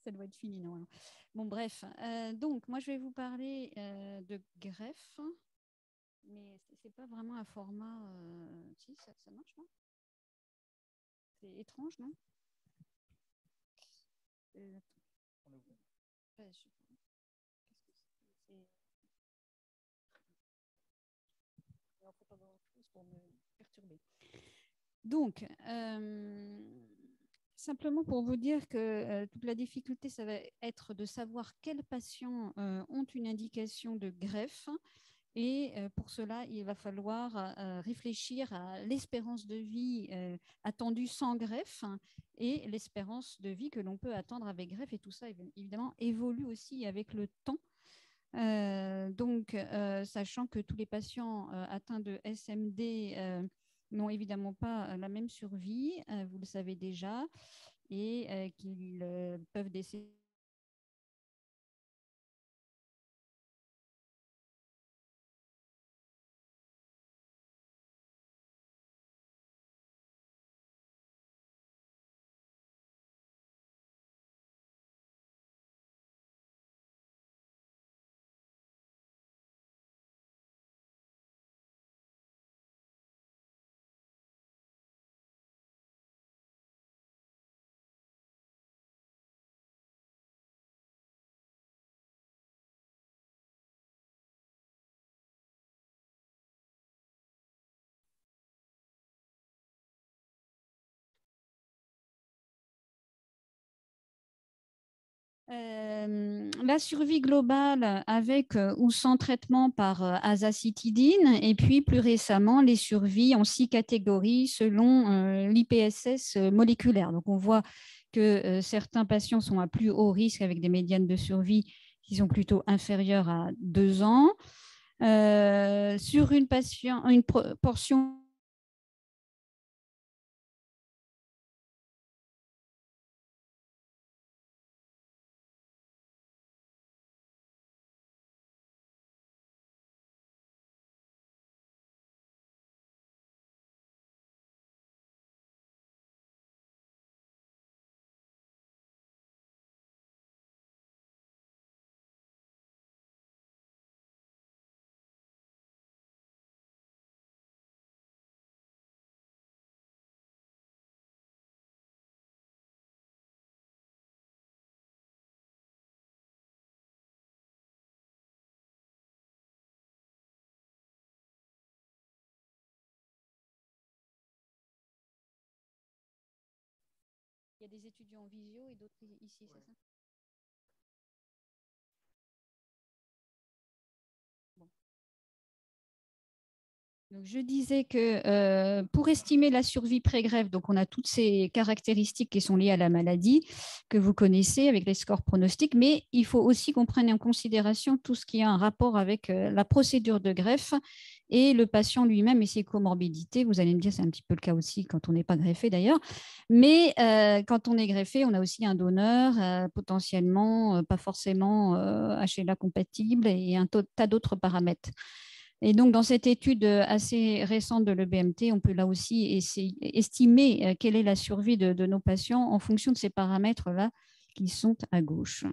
Ça doit être fini, non? Bon, bref. Donc, moi, je vais vous parler de greffe, mais c'est pas vraiment un format. Si, ça marche, non? C'est étrange, non? Ouais, je sais pas. Alors, faut pas grand-chose pour me perturber. Donc, simplement pour vous dire que toute la difficulté, ça va être de savoir quels patients ont une indication de greffe. Et pour cela, il va falloir réfléchir à l'espérance de vie attendue sans greffe et l'espérance de vie que l'on peut attendre avec greffe. Et tout ça, évidemment, évolue aussi avec le temps. Donc, sachant que tous les patients atteints de SMD n'ont évidemment pas la même survie, vous le savez déjà, et qu'ils peuvent décéder. La survie globale avec ou sans traitement par azacitidine, et puis plus récemment les survies en 6 catégories selon l'IPSS moléculaire. Donc on voit que certains patients sont à plus haut risque avec des médianes de survie qui sont plutôt inférieures à 2 ans. Sur une portion il y a des étudiants en visio et d'autres ici, c'est ça? Bon. Donc, je disais que pour estimer la survie pré-greffe, donc on a toutes ces caractéristiques qui sont liées à la maladie que vous connaissez avec les scores pronostiques, mais il faut aussi qu'on prenne en considération tout ce qui a un rapport avec la procédure de greffe et le patient lui-même et ses comorbidités. Vous allez me dire, c'est un petit peu le cas aussi quand on n'est pas greffé d'ailleurs, mais quand on est greffé, on a aussi un donneur potentiellement pas forcément HLA compatible et un tas d'autres paramètres. Et donc, dans cette étude assez récente de l'EBMT, on peut là aussi estimer quelle est la survie de nos patients en fonction de ces paramètres-là qui sont à gauche.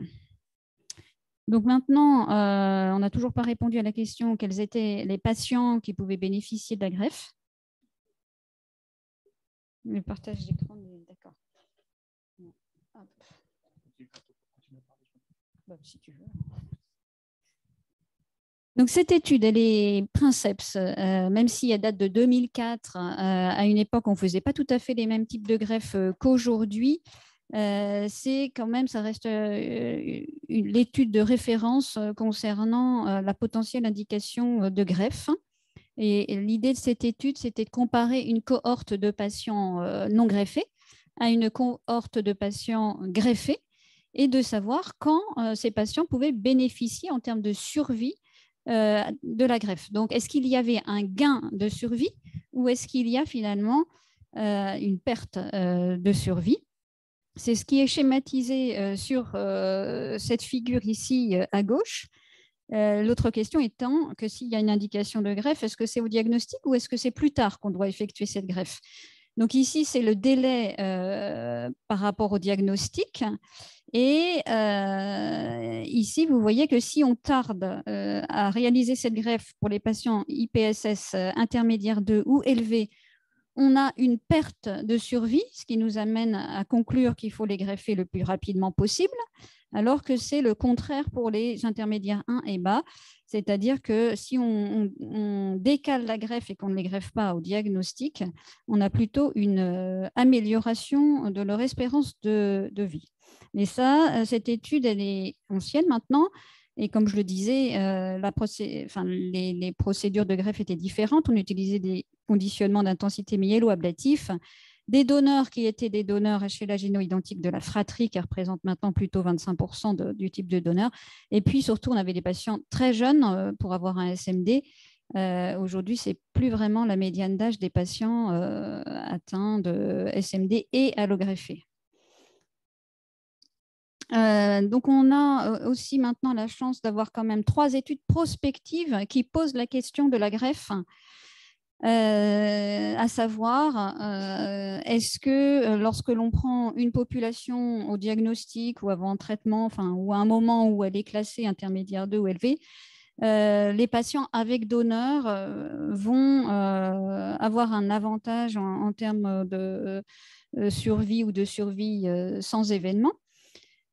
Donc maintenant, on n'a toujours pas répondu à la question quels étaient les patients qui pouvaient bénéficier de la greffe. Le partage d'écran, d'accord. Si tu veux. Donc, cette étude, elle est princeps, même si elle date de 2004, à une époque, on ne faisait pas tout à fait les mêmes types de greffes qu'aujourd'hui. C'est quand même, ça reste l'étude de référence concernant la potentielle indication de greffe. Et l'idée de cette étude, c'était de comparer une cohorte de patients non greffés à une cohorte de patients greffés et de savoir quand ces patients pouvaient bénéficier en termes de survie de la greffe. Donc, est-ce qu'il y avait un gain de survie ou est-ce qu'il y a finalement une perte de survie? C'est ce qui est schématisé sur cette figure ici à gauche. L'autre question étant que s'il y a une indication de greffe, est-ce que c'est au diagnostic ou est-ce que c'est plus tard qu'on doit effectuer cette greffe? Donc ici, c'est le délai par rapport au diagnostic. Et ici, vous voyez que si on tarde à réaliser cette greffe pour les patients IPSS intermédiaire 2 ou élevés, on a une perte de survie, ce qui nous amène à conclure qu'il faut les greffer le plus rapidement possible, alors que c'est le contraire pour les intermédiaires 1 et bas, c'est-à-dire que si on décale la greffe et qu'on ne les greffe pas au diagnostic, on a plutôt une amélioration de leur espérance de vie. Mais ça, cette étude, elle est ancienne maintenant. Et comme je le disais, les procédures de greffe étaient différentes. On utilisait des conditionnements d'intensité myélo-ablatif, des donneurs qui étaient des donneurs HLA-géno-identiques de la fratrie, qui représentent maintenant plutôt 25% du type de donneur. Et puis surtout, on avait des patients très jeunes pour avoir un SMD. Aujourd'hui, ce n'est plus vraiment la médiane d'âge des patients atteints de SMD et allogreffés. Donc, on a aussi maintenant la chance d'avoir quand même 3 études prospectives qui posent la question de la greffe, à savoir, est-ce que lorsque l'on prend une population au diagnostic ou avant traitement, ou à un moment où elle est classée intermédiaire 2 ou élevée, les patients avec donneur vont avoir un avantage en termes de survie ou de survie sans événement.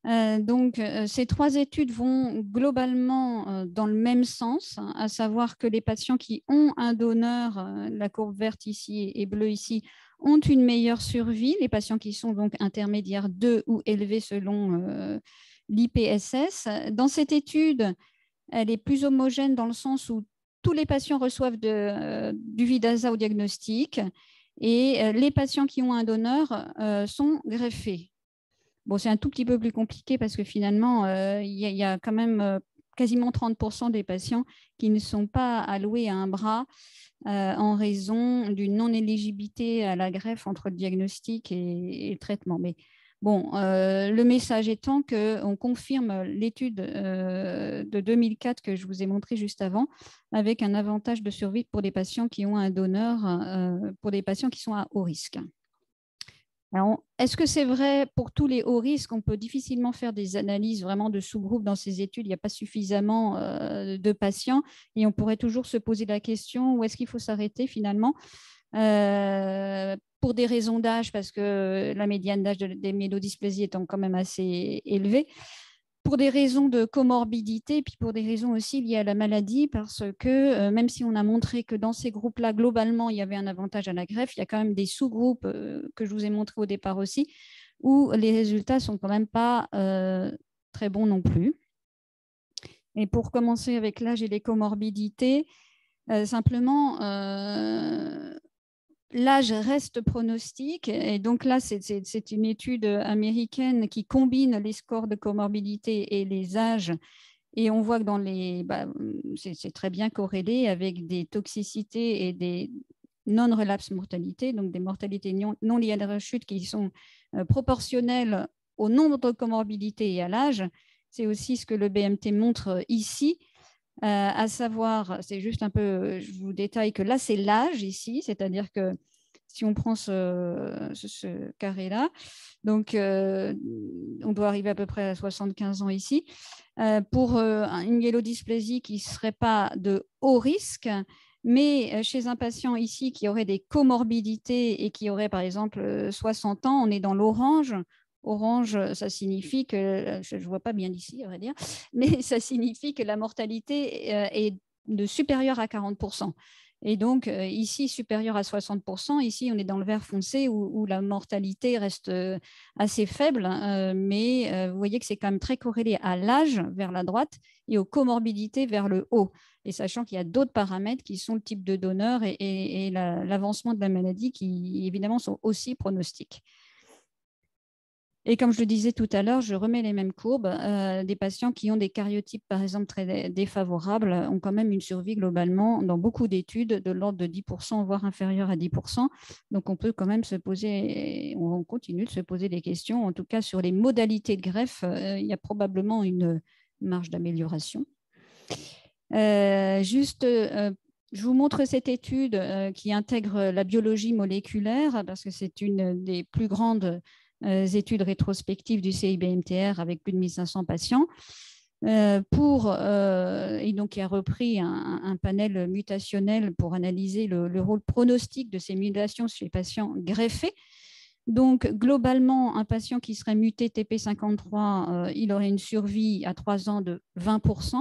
Donc, ces 3 études vont globalement dans le même sens, à savoir que les patients qui ont un donneur, la courbe verte ici et bleue ici, ont une meilleure survie. Les patients qui sont donc intermédiaires 2 ou élevés selon l'IPSS. Dans cette étude, elle est plus homogène dans le sens où tous les patients reçoivent du Vidaza au diagnostic et les patients qui ont un donneur sont greffés. Bon, c'est un tout petit peu plus compliqué parce que finalement, il y a quand même quasiment 30% des patients qui ne sont pas alloués à un bras en raison d'une non-éligibilité à la greffe entre le diagnostic et le traitement. Mais bon, le message étant qu'on confirme l'étude de 2004 que je vous ai montrée juste avant, avec un avantage de survie pour des patients qui ont un donneur, pour des patients qui sont à haut risque. Est-ce que c'est vrai pour tous les hauts risques? On peut difficilement faire des analyses vraiment de sous-groupes dans ces études. Il n'y a pas suffisamment de patients et on pourrait toujours se poser la question où est-ce qu'il faut s'arrêter finalement pour des raisons d'âge, parce que la médiane d'âge des myélodysplasies étant quand même assez élevée, pour des raisons de comorbidité, puis pour des raisons aussi liées à la maladie, parce que même si on a montré que dans ces groupes-là, globalement, il y avait un avantage à la greffe, il y a quand même des sous-groupes que je vous ai montrés au départ aussi, où les résultats ne sont quand même pas très bons non plus. Et pour commencer avec l'âge et les comorbidités, simplement, l'âge reste pronostic. Et donc là, c'est une étude américaine qui combine les scores de comorbidité et les âges. Et on voit que c'est très bien corrélé avec des toxicités et des non-relapse mortalités, donc des mortalités non liées à la rechute qui sont proportionnelles au nombre de comorbidités et à l'âge. C'est aussi ce que le BMT montre ici. À savoir, c'est juste un peu, je vous détaille que là, c'est l'âge ici, c'est-à-dire que si on prend ce carré-là, donc on doit arriver à peu près à 75 ans ici, pour une myélodysplasie qui ne serait pas de haut risque, mais chez un patient ici qui aurait des comorbidités et qui aurait par exemple 60 ans, on est dans l'orange. Orange, ça signifie que, je ne vois pas bien d'ici, à vrai dire, mais ça signifie que la mortalité est de supérieure à 40%. Et donc, ici, supérieure à 60%, ici, on est dans le vert foncé où la mortalité reste assez faible, mais vous voyez que c'est quand même très corrélé à l'âge vers la droite et aux comorbidités vers le haut. Et sachant qu'il y a d'autres paramètres qui sont le type de donneur et l'avancement de la maladie qui, évidemment, sont aussi pronostiques. Et comme je le disais tout à l'heure, je remets les mêmes courbes. Des patients qui ont des cariotypes, par exemple, très défavorables, ont quand même une survie globalement, dans beaucoup d'études, de l'ordre de 10%, voire inférieur à 10%. Donc, on peut quand même se poser, on continue de se poser des questions. En tout cas, sur les modalités de greffe, il y a probablement une marge d'amélioration. Juste Je vous montre cette étude qui intègre la biologie moléculaire parce que c'est une des plus grandes études rétrospectives du CIBMTR avec plus de 1500 patients. Et donc qui a repris un panel mutationnel pour analyser le rôle pronostique de ces mutations chez les patients greffés. Donc, globalement, un patient qui serait muté TP53, il aurait une survie à 3 ans de 20%.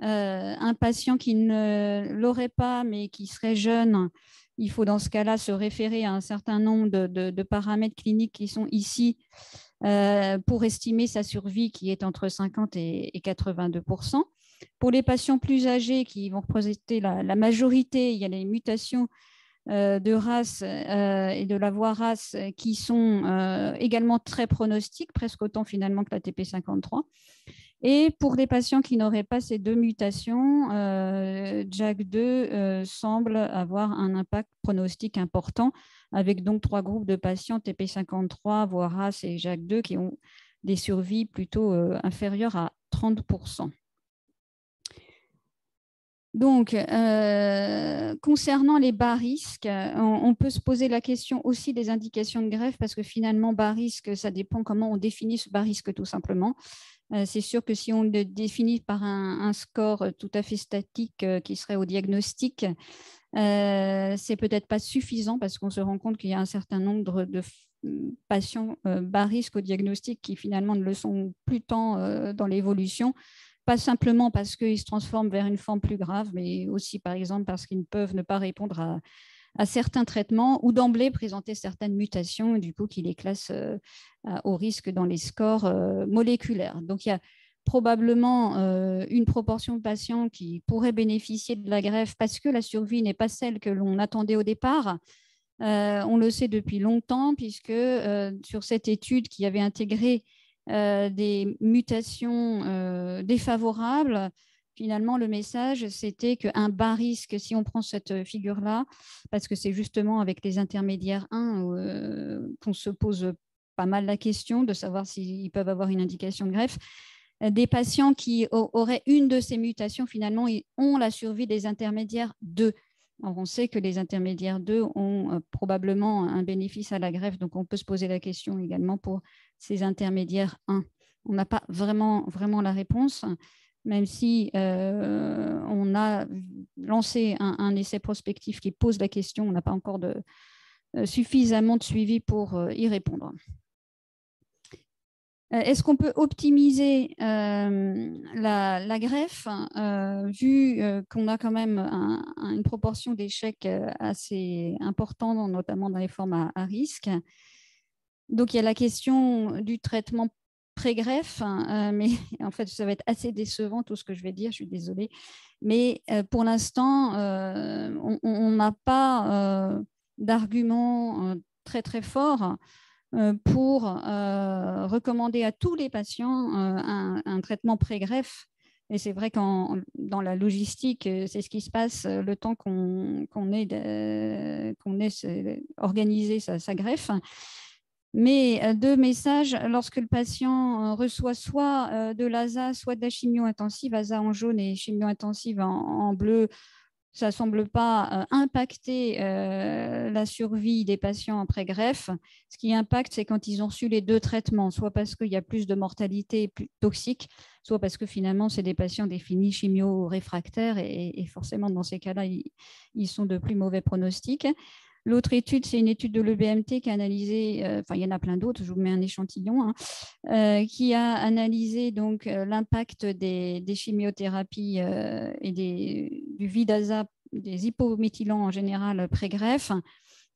Un patient qui ne l'aurait pas, mais qui serait jeune, il faut dans ce cas-là se référer à un certain nombre de paramètres cliniques qui sont ici pour estimer sa survie qui est entre 50 et 82%. Pour les patients plus âgés qui vont représenter la majorité, il y a les mutations de race et de la voie race qui sont également très pronostiques, presque autant finalement que la TP53. Et pour les patients qui n'auraient pas ces deux mutations, JAK2 semble avoir un impact pronostique important, avec donc 3 groupes de patients TP53, voire RAS et JAK2 qui ont des survies plutôt inférieures à 30%. Donc, concernant les bas risques, on peut se poser la question aussi des indications de greffe parce que finalement, bas risque, ça dépend comment on définit ce bas risque tout simplement. C'est sûr que si on le définit par un score tout à fait statique qui serait au diagnostic, c'est peut-être pas suffisant parce qu'on se rend compte qu'il y a un certain nombre de patients bas risque au diagnostic qui finalement ne le sont plus tant dans l'évolution, pas simplement parce qu'ils se transforment vers une forme plus grave, mais aussi par exemple parce qu'ils peuvent ne pas répondre à certains traitements ou d'emblée présenter certaines mutations, et du coup qui les classent au risque dans les scores moléculaires. Donc il y a probablement une proportion de patients qui pourraient bénéficier de la greffe parce que la survie n'est pas celle que l'on attendait au départ. On le sait depuis longtemps puisque sur cette étude qui avait intégré des mutations défavorables, finalement, le message, c'était qu'un bas risque, si on prend cette figure-là, parce que c'est justement avec les intermédiaires 1 qu'on se pose pas mal la question de savoir s'ils peuvent avoir une indication de greffe, des patients qui auraient une de ces mutations, finalement, ils ont la survie des intermédiaires 2. Alors, on sait que les intermédiaires 2 ont probablement un bénéfice à la greffe, donc on peut se poser la question également pour ces intermédiaires 1. On n'a pas vraiment la réponse, même si on a lancé un essai prospectif qui pose la question, on n'a pas encore suffisamment de suivi pour y répondre. Est-ce qu'on peut optimiser la greffe vu qu'on a quand même une proportion d'échecs assez importante, notamment dans les formes à risque? Donc, il y a la question du traitement pré-greffe, mais en fait, ça va être assez décevant tout ce que je vais dire, je suis désolée. Mais pour l'instant, on n'a pas d'argument très, très fort pour recommander à tous les patients un traitement pré-greffe. Et c'est vrai qu'en dans la logistique, c'est ce qui se passe le temps qu'on ait organisé sa greffe. Mais deux messages, lorsque le patient reçoit soit de l'ASA, soit de la chimio-intensive, ASA en jaune et chimio-intensive en bleu, ça ne semble pas impacter la survie des patients après greffe. Ce qui impacte, c'est quand ils ont reçu les deux traitements, soit parce qu'il y a plus de mortalité plus toxique, soit parce que finalement, c'est des patients définis chimio-réfractaires et forcément, dans ces cas-là, ils sont de plus mauvais pronostics. L'autre étude, c'est une étude de l'EBMT qui a analysé, enfin il y en a plein d'autres, je vous mets un échantillon, qui a analysé donc l'impact des chimiothérapies et du VIDASA, des hypométhylants en général pré-greffe.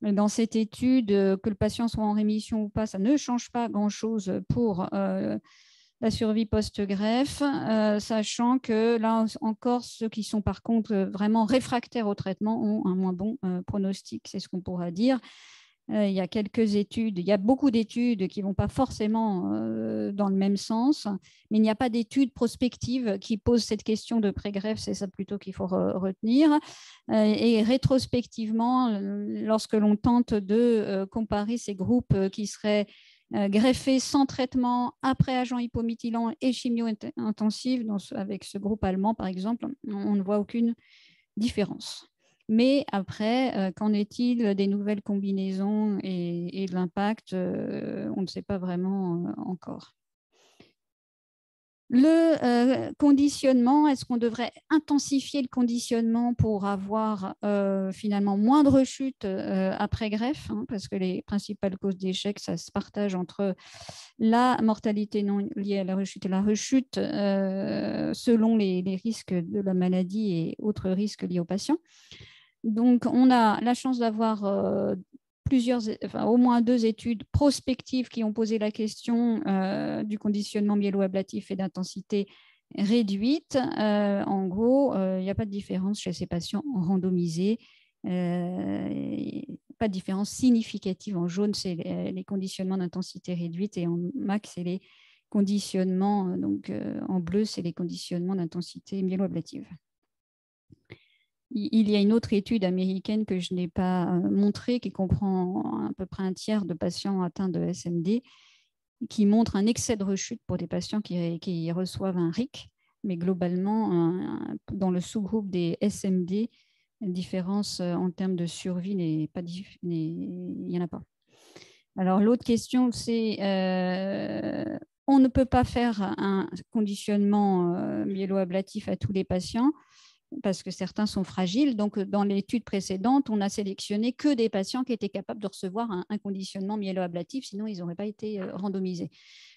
Dans cette étude, que le patient soit en rémission ou pas, ça ne change pas grand-chose pour la survie post-greffe, sachant que là encore, ceux qui sont par contre vraiment réfractaires au traitement ont un moins bon pronostic, c'est ce qu'on pourra dire. Il y a quelques études, il y a beaucoup d'études qui ne vont pas forcément dans le même sens, mais il n'y a pas d'études prospectives qui posent cette question de pré-greffe, c'est ça plutôt qu'il faut retenir. Et rétrospectivement, lorsque l'on tente de comparer ces groupes qui seraient greffés sans traitement après agent hypométhylant et chimio-intensif, avec ce groupe allemand par exemple, on ne voit aucune différence. Mais après, qu'en est-il des nouvelles combinaisons et de l'impact? On ne sait pas vraiment encore. Le conditionnement, est-ce qu'on devrait intensifier le conditionnement pour avoir finalement moins de rechutes après greffe, hein, parce que les principales causes d'échec, ça se partage entre la mortalité non liée à la rechute et la rechute selon les risques de la maladie et autres risques liés aux patients. Donc, on a la chance d'avoir au moins 2 études prospectives qui ont posé la question du conditionnement myéloablatif et d'intensité réduite. En gros, il n'y a pas de différence chez ces patients randomisés. Pas de différence significative. En jaune, c'est les conditionnements d'intensité réduite et en max, c'est les conditionnements. Donc, en bleu, c'est les conditionnements d'intensité myéloablative. Il y a une autre étude américaine que je n'ai pas montrée, qui comprend à peu près un tiers de patients atteints de SMD, qui montre un excès de rechute pour des patients qui reçoivent un RIC. Mais globalement, dans le sous-groupe des SMD, la différence en termes de survie il n'y en a pas. Alors, l'autre question, c'est on ne peut pas faire un conditionnement myéloablatif à tous les patients, parce que certains sont fragiles. Donc, dans l'étude précédente, on a sélectionné que des patients qui étaient capables de recevoir un conditionnement myéloablatif, sinon ils n'auraient pas été randomisés.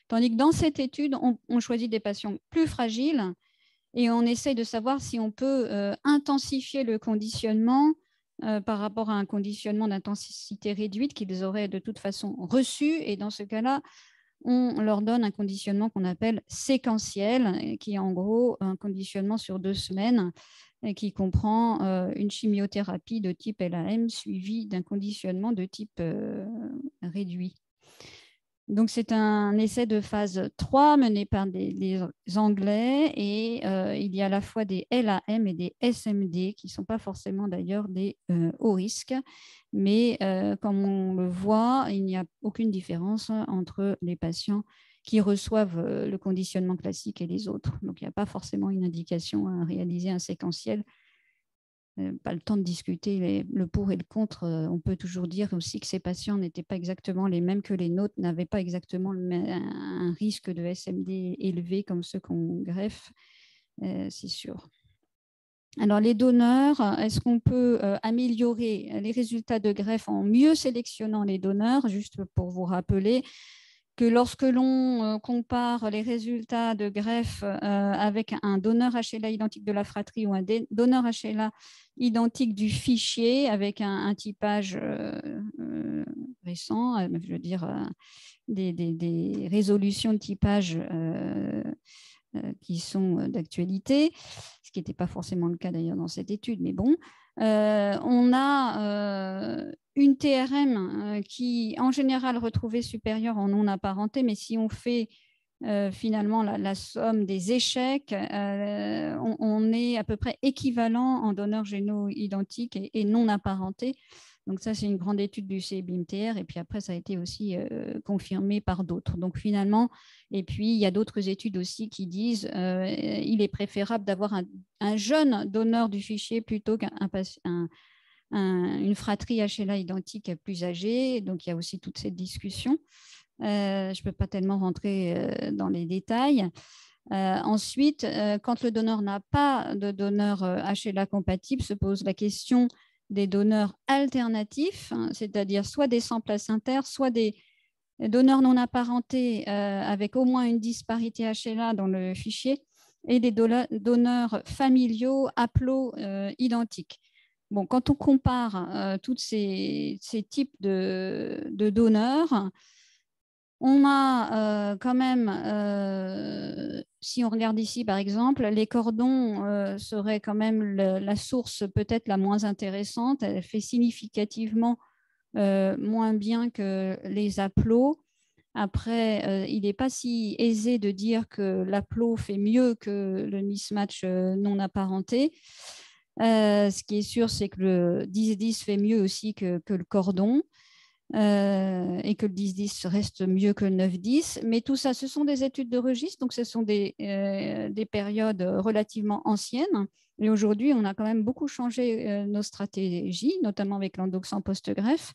Tandis que dans cette étude, on choisit des patients plus fragiles et on essaye de savoir si on peut intensifier le conditionnement par rapport à un conditionnement d'intensité réduite qu'ils auraient de toute façon reçu. Et dans ce cas-là, on leur donne un conditionnement qu'on appelle séquentiel, qui est en gros un conditionnement sur 2 semaines, qui comprend une chimiothérapie de type LAM suivie d'un conditionnement de type réduit. Donc, c'est un essai de phase 3 mené par les Anglais et il y a à la fois des LAM et des SMD qui ne sont pas forcément d'ailleurs des hauts risques, mais comme on le voit, il n'y a aucune différence entre les patients qui reçoivent le conditionnement classique et les autres. Donc, il n'y a pas forcément une indication à réaliser un séquentiel. Pas le temps de discuter le pour et le contre. On peut toujours dire aussi que ces patients n'étaient pas exactement les mêmes que les nôtres, n'avaient pas exactement un risque de SMD élevé comme ceux qu'on greffe, c'est sûr. Alors, les donneurs, est-ce qu'on peut améliorer les résultats de greffe en mieux sélectionnant les donneurs? Juste pour vous rappeler que lorsque l'on compare les résultats de greffe avec un donneur HLA identique de la fratrie ou un donneur HLA identique du fichier avec un typage récent, je veux dire des résolutions de typage qui sont d'actualité, ce qui n'était pas forcément le cas d'ailleurs dans cette étude, mais bon. On a une TRM qui, en général, retrouvée supérieure en non apparenté, mais si on fait finalement la somme des échecs, on est à peu près équivalent en donneurs génaux identiques et non apparentés. Donc ça, c'est une grande étude du CBIMTR et puis après, ça a été aussi confirmé par d'autres. Donc finalement, et puis il y a d'autres études aussi qui disent il est préférable d'avoir un jeune donneur du fichier plutôt qu'une fratrie HLA identique plus âgée. Donc il y a aussi toute cette discussion. Je ne peux pas tellement rentrer dans les détails. Ensuite, quand le donneur n'a pas de donneur HLA compatible, se pose la question des donneurs alternatifs, hein, c'est-à-dire soit des sans placentaires, soit des donneurs non apparentés avec au moins une disparité HLA dans le fichier et des donneurs familiaux haplo-identiques. Bon, quand on compare tous ces types de donneurs, on a quand même, si on regarde ici par exemple, les cordons seraient quand même la source peut-être la moins intéressante. Elle fait significativement moins bien que les aplos. Après, il n'est pas si aisé de dire que l'aplo fait mieux que le mismatch non apparenté. Ce qui est sûr, c'est que le 10-10 fait mieux aussi que le cordon. et que le 10-10 reste mieux que le 9-10. Mais tout ça, ce sont des études de registre, donc ce sont des périodes relativement anciennes. Et aujourd'hui, on a quand même beaucoup changé nos stratégies, notamment avec l'endoxan post-greffe.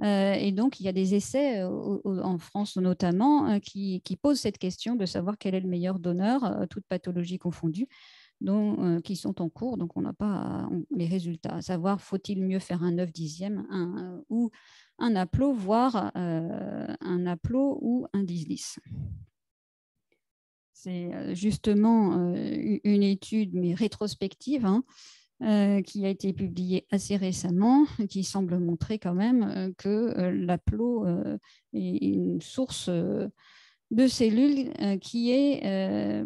Et donc, il y a des essais en France notamment qui posent cette question de savoir quel est le meilleur donneur, toute pathologie confondue, qui sont en cours. Donc, on n'a pas les résultats. À savoir, faut-il mieux faire un 9 dixième ou un aplo, voire un aplo ou un 10-10. C'est justement une étude, mais rétrospective, qui a été publiée assez récemment, qui semble montrer quand même que l'aplo est une source de cellules qui est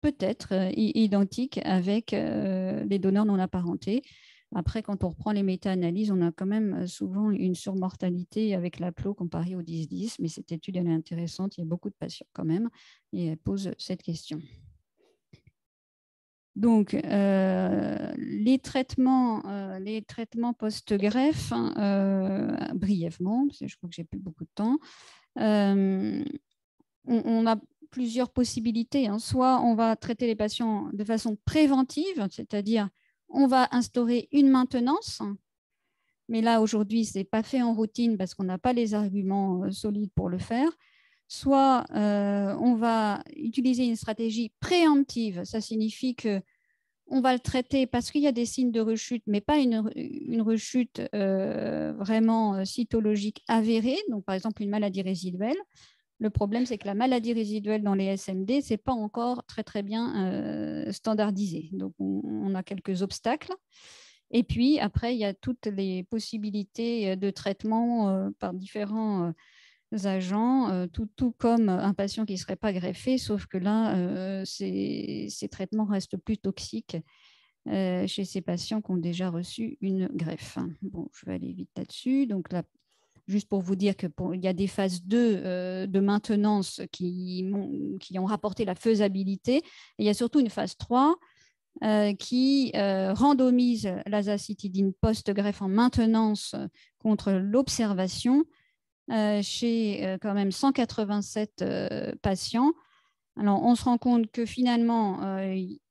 peut-être identique avec les donneurs non apparentés. Après, quand on reprend les méta-analyses, on a quand même souvent une surmortalité avec l'aplo comparée au 10-10, mais cette étude elle est intéressante, il y a beaucoup de patients quand même, et elle pose cette question. Donc, les traitements post-greffe, brièvement, parce que je crois que j'ai plus beaucoup de temps, on a plusieurs possibilités. Soit on va traiter les patients de façon préventive, c'est-à-dire on va instaurer une maintenance, mais là aujourd'hui, ce n'est pas fait en routine parce qu'on n'a pas les arguments solides pour le faire. Soit on va utiliser une stratégie préemptive, ça signifie que on va le traiter parce qu'il y a des signes de rechute, mais pas une rechute vraiment cytologique avérée, donc par exemple une maladie résiduelle. Le problème, c'est que la maladie résiduelle dans les SMD, ce n'est pas encore très, très bien standardisé. Donc, on a quelques obstacles. Et puis, après, il y a toutes les possibilités de traitement par différents agents, tout comme un patient qui ne serait pas greffé, sauf que là, ces traitements restent plus toxiques chez ces patients qui ont déjà reçu une greffe. Bon, je vais aller vite là-dessus. Donc, là, juste pour vous dire qu'il y a des phases 2 de maintenance qui ont rapporté la faisabilité. Et il y a surtout une phase 3 qui randomise l'azacitidine post-greffe en maintenance contre l'observation chez quand même 187 patients. Alors, on se rend compte que finalement, il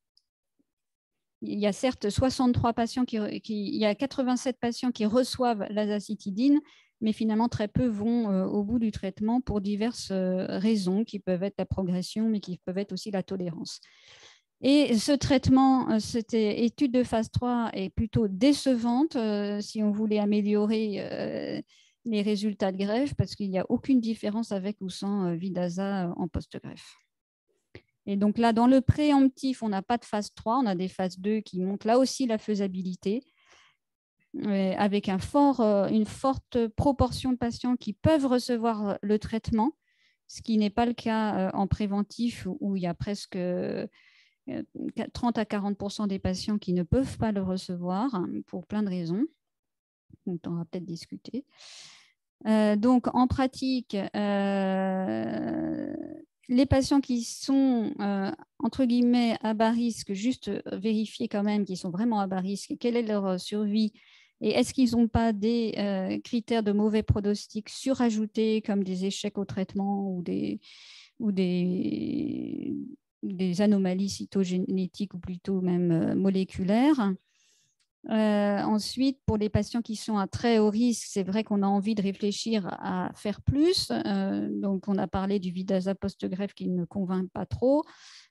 y a certes 63 patients il y a 87 patients qui reçoivent l'azacitidine, mais finalement très peu vont au bout du traitement pour diverses raisons qui peuvent être la progression, mais qui peuvent être aussi la tolérance. Et ce traitement, cette étude de phase 3 est plutôt décevante si on voulait améliorer les résultats de greffe, parce qu'il n'y a aucune différence avec ou sans Vidaza en post-greffe. Et donc là, dans le préemptif, on n'a pas de phase 3, on a des phases 2 qui montrent là aussi la faisabilité, avec une forte proportion de patients qui peuvent recevoir le traitement, ce qui n'est pas le cas en préventif où il y a presque 30 à 40% des patients qui ne peuvent pas le recevoir pour plein de raisons. On en va peut-être discuter. Donc, en pratique, les patients qui sont, entre guillemets, à bas risque, juste vérifier quand même qu'ils sont vraiment à bas risque, quelle est leur survie et est-ce qu'ils n'ont pas des critères de mauvais pronostic surajoutés comme des échecs au traitement ou des anomalies cytogénétiques ou plutôt même moléculaires. Ensuite, pour les patients qui sont à très haut risque, c'est vrai qu'on a envie de réfléchir à faire plus. Donc, on a parlé du Vidaza post-greffe qui ne convainc pas trop,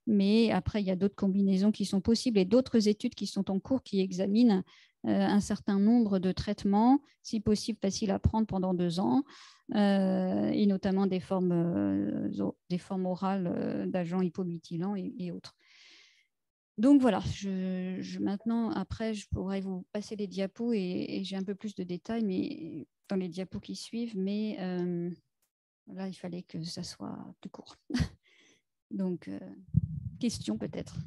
mais après, il y a d'autres combinaisons qui sont possibles et d'autres études qui sont en cours qui examinent un certain nombre de traitements, si possible faciles à prendre pendant 2 ans, et notamment des formes orales d'agents hypométhylants et autres. Donc voilà, maintenant, après, je pourrais vous passer les diapos et j'ai un peu plus de détails mais, dans les diapos qui suivent, mais là, il fallait que ça soit plus court. Donc, question peut-être.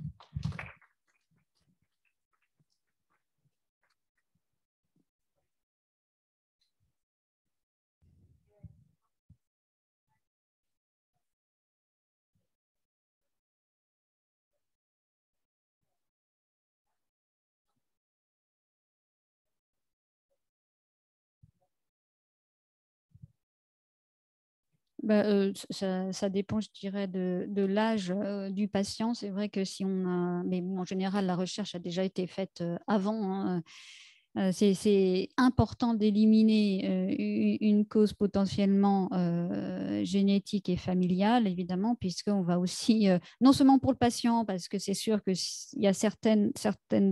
Ça dépend, je dirais, de l'âge du patient. C'est vrai que si on a, mais bon, en général, la recherche a déjà été faite avant, hein. C'est important d'éliminer une cause potentiellement génétique et familiale, évidemment, puisqu'on va aussi, non seulement pour le patient, parce que c'est sûr qu'il y a certaines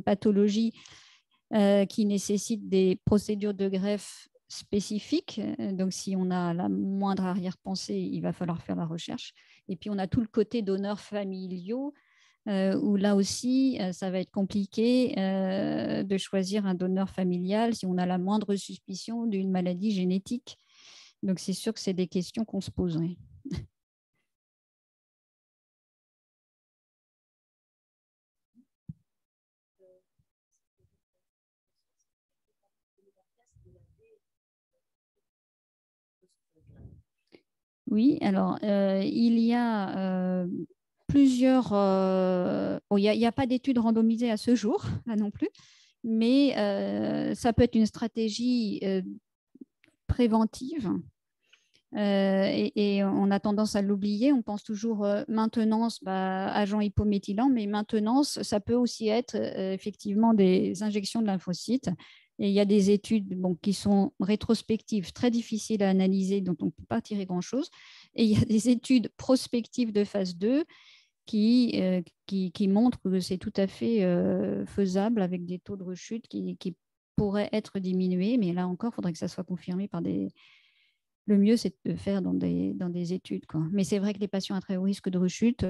pathologies qui nécessitent des procédures de greffe spécifiques. Donc, si on a la moindre arrière-pensée, il va falloir faire la recherche. Et puis, on a tout le côté donneurs familiaux, où là aussi, ça va être compliqué de choisir un donneur familial si on a la moindre suspicion d'une maladie génétique. Donc, c'est sûr que c'est des questions qu'on se pose. Oui. Oui, alors il y a plusieurs. Bon, il n'y a pas d'études randomisées à ce jour, là non plus, mais ça peut être une stratégie préventive. Et on a tendance à l'oublier. On pense toujours maintenance, agent hypométhylant, mais maintenance, ça peut aussi être effectivement des injections de lymphocytes. Et il y a des études qui sont rétrospectives, très difficiles à analyser, dont on ne peut pas tirer grand-chose. Et il y a des études prospectives de phase 2 qui montrent que c'est tout à fait faisable avec des taux de rechute qui pourraient être diminués. Mais là encore, il faudrait que ça soit confirmé par des, le mieux, c'est de faire dans des études, quoi. Mais c'est vrai que les patients à très haut risque de rechute,